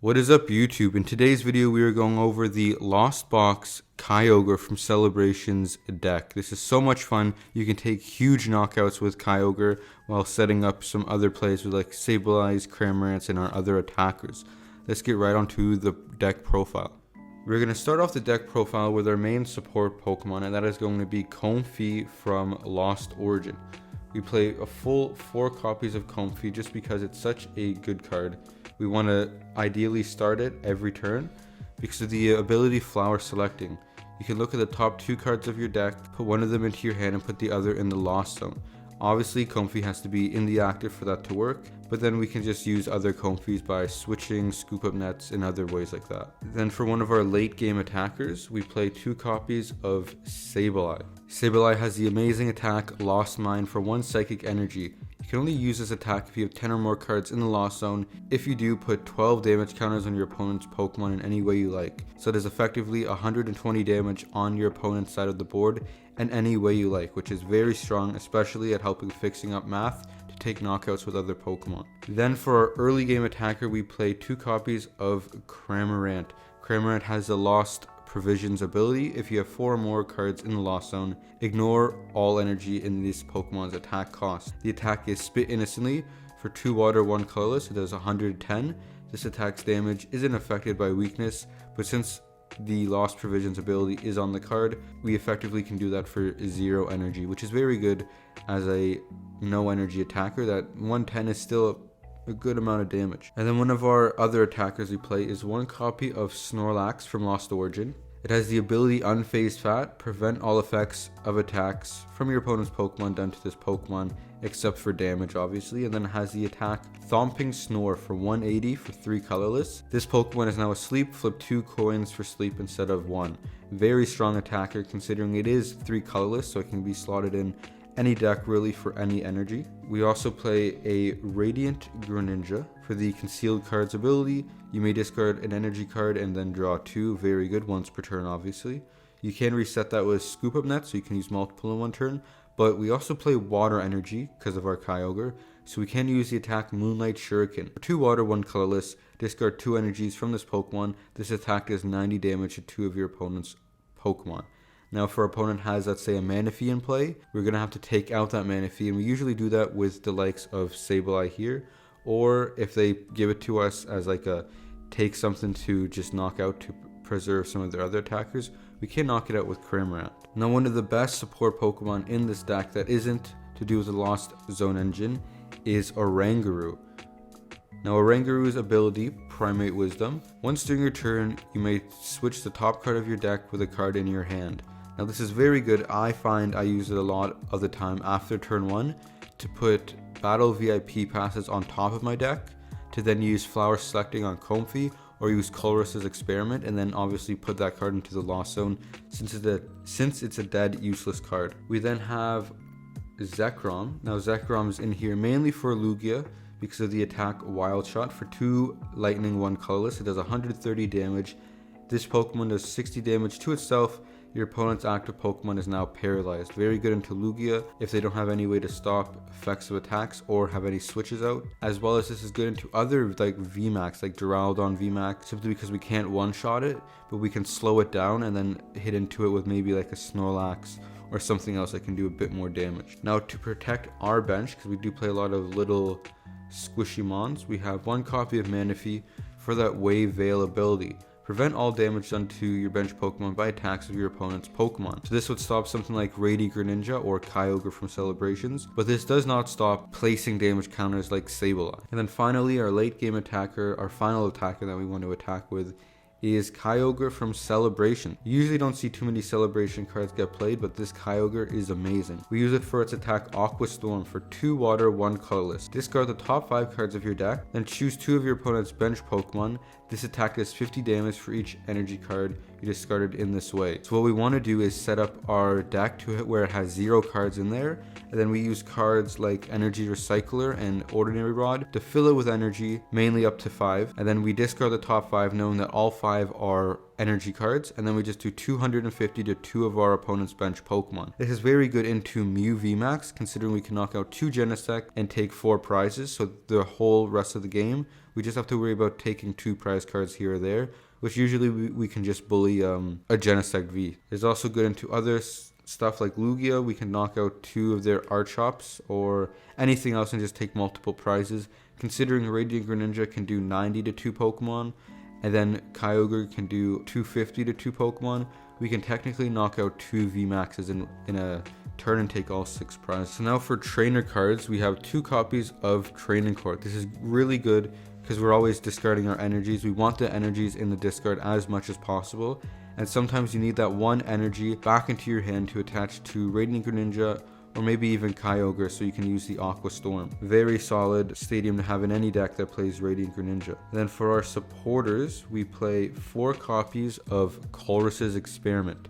What is up, YouTube? In today's video we are going over the Lost Box Kyorge from Celebrations deck. This is so much fun. You can take huge knockouts with Kyorge while setting up some other plays with like Sableye, Cramorant, and our other attackers. Let's get right onto the deck profile. We're going to start off the deck profile with our main support Pokemon, and that is going to be Comfey from Lost Origin. We play a full 4 copies of Comfey just because it's such a good card. We want to ideally start it every turn because of the ability Flower Selecting. You can look at the top 2 cards of your deck, put one of them into your hand and put the other in the lost zone. Obviously Comfey has to be in the active for that to work, but then we can just use other Comfeys by switching, scoop up nets, and other ways like that. Then for one of our late game attackers, we play 2 copies of Sableye. Sableye has the amazing attack Lost Mine for 1 psychic energy. You can only use this attack if you have 10 or more cards in the lost zone. If you do, put 12 damage counters on your opponent's Pokemon in any way you like. So it is effectively 120 damage on your opponent's side of the board in any way you like, which is very strong, especially at helping fixing up math to take knockouts with other Pokemon. Then for our early game attacker, we play 2 copies of Cramorant. Cramorant has the Lost Provisions ability. If you have 4 or more cards in the lost zone, ignore all energy in this Pokemon's attack cost. The attack is Spit Innocently for 2 water, 1 colorless. It does 110. This attack's damage isn't affected by weakness, but since the Lost Provisions ability is on the card, we effectively can do that for 0 energy, which is very good as a no energy attacker. That 110 is still a good amount of damage. And then one of our other attackers we play is 1 copy of Snorlax from Lost Origin. It has the ability Unfazed Fat, prevent all effects of attacks from your opponent's Pokemon done to this Pokemon, except for damage obviously, and then it has the attack Thomping Snore for 180 for 3 colorless. This Pokemon is now asleep, flip 2 coins for sleep instead of 1. Very strong attacker considering it is 3 colorless, so it can be slotted in any deck really for any energy. We also play a Radiant Greninja. For the Concealed Cards ability, you may discard an energy card and then draw 2, very good, once per turn obviously. You can reset that with Scoop Up Net, so you can use multiple in one turn, but we also play Water Energy because of our Kyogre, so we can use the attack Moonlight Shuriken. For 2 water, 1 colorless, discard 2 energies from this Pokemon. This attack does 90 damage to 2 of your opponent's Pokemon. Now if our opponent has, let's say, a Manaphy in play, we're going to have to take out that Manaphy, and we usually do that with the likes of Sableye here, or if they give it to us as like a take something to just knock out to preserve some of their other attackers, we can knock it out with Cramorant. Now one of the best support Pokemon in this deck that isn't to do with the Lost Zone engine is Oranguru. Now Oranguru's ability, Primate Wisdom. Once during your turn, you may switch the top card of your deck with a card in your hand. Now this is very good. I find I use it a lot of the time after turn 1 to put Battle VIP passes on top of my deck, to then use Flower Selecting on Comfey, or use Colress's Experiment, and then obviously put that card into the Lost Zone since it's a dead useless card. We then have Zekrom. Now Zekrom is in here mainly for Lugia because of the attack Wild Shot for 2 lightning, 1 colorless. It does 130 damage. This Pokemon does 60 damage to itself. Your opponent's active Pokemon is now paralyzed. Very good into Lugia if they don't have any way to stop effects of attacks or have any switches out. As well as this is good into other like VMAX, like Duraludon VMAX, simply because we can't one-shot it, but we can slow it down and then hit into it with maybe like a Snorlax or something else that can do a bit more damage. Now to protect our bench, because we do play a lot of little squishy mons, we have 1 copy of Manaphy for that Wave Veil ability. Prevent all damage done to your bench Pokemon by attacks of your opponent's Pokemon. So this would stop something like Radiant Greninja or Kyogre from Celebrations, but this does not stop placing damage counters like Sableye. And then finally, our late game attacker, our final attacker that we want to attack with, is Kyogre from Celebration. You usually don't see too many Celebration cards get played, but this Kyogre is amazing. We use it for its attack Aqua Storm for 2 water, 1 colorless. Discard the top 5 cards of your deck, then choose 2 of your opponent's bench Pokemon. This attack does 50 damage for each energy card you discarded in this way. So what we want to do is set up our deck to where it has 0 cards in there, and then we use cards like Energy Recycler and Ordinary Rod to fill it with energy, mainly up to 5, and then we discard the top 5 knowing that all 5 are energy cards, and then we just do 250 to 2 of our opponent's bench Pokemon. This is very good into Mew VMAX, considering we can knock out 2 Genesect and take 4 prizes, so the whole rest of the game We just have to worry about taking 2 prize cards here or there, which usually we can just bully a Genesect V. It's also good into other stuff like Lugia. We can knock out 2 of their Archops or anything else and just take multiple prizes. Considering Radiant Greninja can do 90 to 2 Pokemon, and then Kyogre can do 250 to 2 Pokemon, we can technically knock out 2 VMAXs in a turn and take all 6 prizes. So now for trainer cards, we have 2 copies of Training Court. This is really good because we're always discarding our energies. We want the energies in the discard as much as possible, and sometimes you need that 1 energy back into your hand to attach to Radiant Greninja or maybe even Kyogre, so you can use the Aqua Storm. Very solid stadium to have in any deck that plays Radiant Greninja. Then for our supporters, we play 4 copies of Colress's Experiment.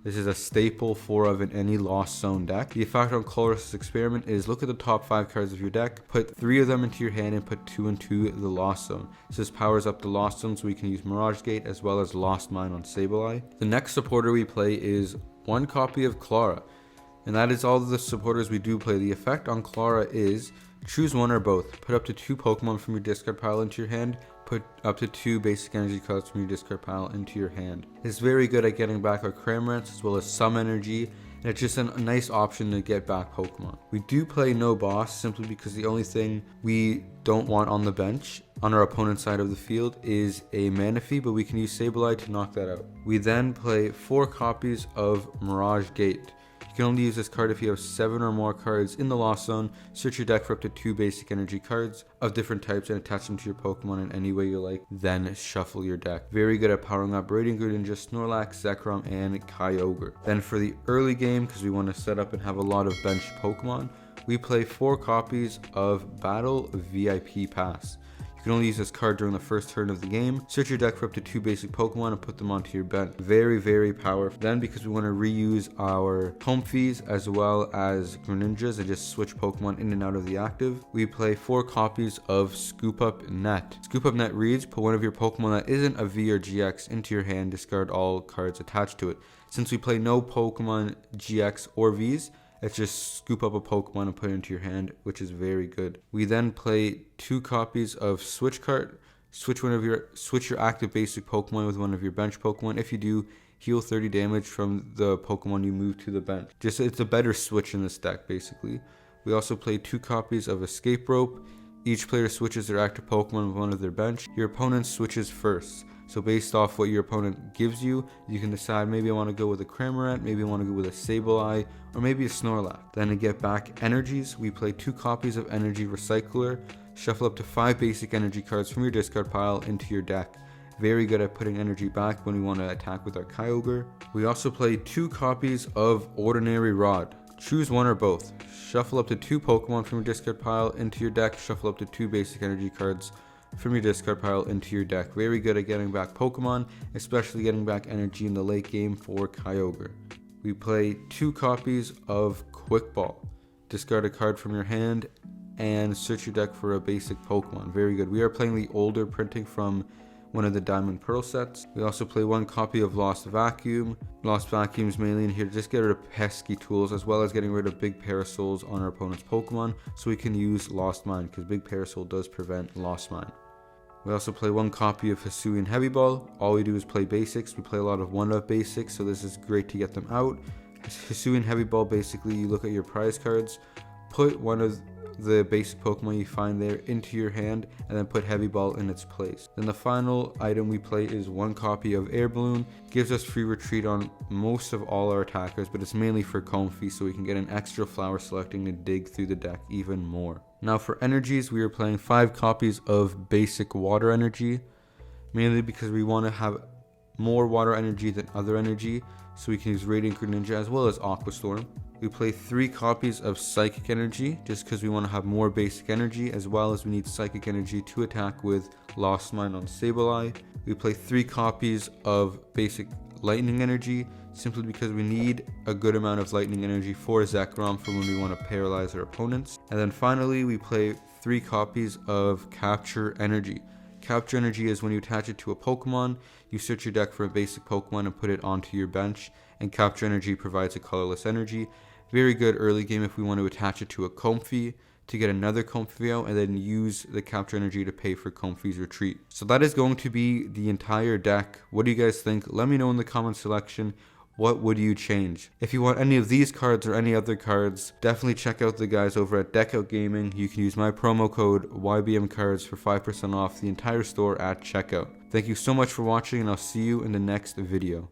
This is a staple 4 of in any Lost Zone deck. The effect on Colress's Experiment is look at the top 5 cards of your deck, put 3 of them into your hand, and put 2 into the Lost Zone. So this powers up the Lost Zone, so we can use Mirage Gate as well as Lost Mine on Sableye. The next supporter we play is 1 copy of Clara. And that is all the supporters we do play. The effect on Clara is choose 1 or both. Put up to 2 Pokemon from your discard pile into your hand. Put up to 2 basic energy cards from your discard pile into your hand. It's very good at getting back our Cramorants as well as some energy. And it's just a nice option to get back Pokemon. We do play no boss simply because the only thing we don't want on the bench on our opponent's side of the field is a Manaphy, but we can use Sableye to knock that out. We then play 4 copies of Mirage Gate. You can only use this card if you have 7 or more cards in the Lost Zone. Search your deck for up to 2 basic energy cards of different types and attach them to your Pokemon in any way you like. Then shuffle your deck. Very good at powering up Radiant Greninja, Snorlax, Zekrom, and Kyogre. Then for the early game, because we want to set up and have a lot of bench Pokemon, we play 4 copies of Battle VIP Pass. You can only use this card during the first turn of the game. Search your deck for up to 2 basic Pokemon and put them onto your bench. Very, very powerful. Then because we want to reuse our Comfeys as well as Greninjas and just switch Pokemon in and out of the active, we play 4 copies of Scoop Up Net. Scoop Up Net reads, put one of your Pokemon that isn't a V or GX into your hand, discard all cards attached to it. Since we play no Pokemon GX or Vs, it's just scoop up a Pokemon and put it into your hand, which is very good. We then play 2 copies of Switch Card. Switch your active basic Pokemon with one of your bench Pokemon. If you do, heal 30 damage from the Pokemon you move to the bench. Just it's a better switch in this deck, basically. We also play 2 copies of Escape Rope. Each player switches their active Pokemon with one of their bench. Your opponent switches first. So based off what your opponent gives you, you can decide maybe I want to go with a Cramorant, maybe I want to go with a Sableye, or maybe a Snorlax. Then to get back energies, we play 2 copies of Energy Recycler. Shuffle up to 5 basic energy cards from your discard pile into your deck. Very good at putting energy back when we want to attack with our Kyogre. We also play 2 copies of Ordinary Rod. Choose 1 or both. Shuffle up to 2 Pokemon from your discard pile into your deck. Shuffle up to 2 basic energy cards from your discard pile into your deck. Very good at getting back Pokemon, especially getting back energy in the late game for Kyogre. We play 2 copies of Quick Ball. Discard a card from your hand and search your deck for a basic Pokemon. Very good. We are playing the older printing from one of the Diamond Pearl sets. We also play 1 copy of Lost Vacuum. Lost Vacuum is mainly in here to just get rid of pesky tools as well as getting rid of big Parasols on our opponent's Pokemon, so we can use Lost Mine because big Parasol does prevent Lost Mine. We also play 1 copy of Hisuian Heavy Ball. All we do is play basics. We play a lot of 1-of basics, so this is great to get them out. Hisuian Heavy Ball, basically you look at your prize cards, put one of the basic Pokemon you find there into your hand, and then put Heavy Ball in its place. Then the final item we play is 1 copy of Air Balloon. Gives us free retreat on most of all our attackers, but it's mainly for Comfey, so we can get an extra flower selecting to dig through the deck even more. Now for energies, we are playing 5 copies of basic Water Energy, mainly because we want to have more water energy than other energy, so we can use Radiant Greninja as well as Aqua Storm. We play 3 copies of Psychic Energy, just because we want to have more basic energy, as well as we need Psychic Energy to attack with Lost Mine on Sableye. We play 3 copies of basic Lightning Energy, simply because we need a good amount of Lightning Energy for Zekrom for when we want to paralyze our opponents. And then finally, we play 3 copies of Capture Energy. Capture Energy is when you attach it to a Pokemon, you search your deck for a basic Pokemon and put it onto your bench, and Capture Energy provides a colorless energy. Very good early game if we want to attach it to a Comfey to get another Comfy out, and then use the capture energy to pay for Comfy's retreat. So that is going to be the entire deck. What do you guys think? Let me know in the comment section. What would you change? If you want any of these cards or any other cards, definitely check out the guys over at Deckout Gaming. You can use my promo code YBMCards for 5% off the entire store at checkout. Thank you so much for watching, and I'll see you in the next video.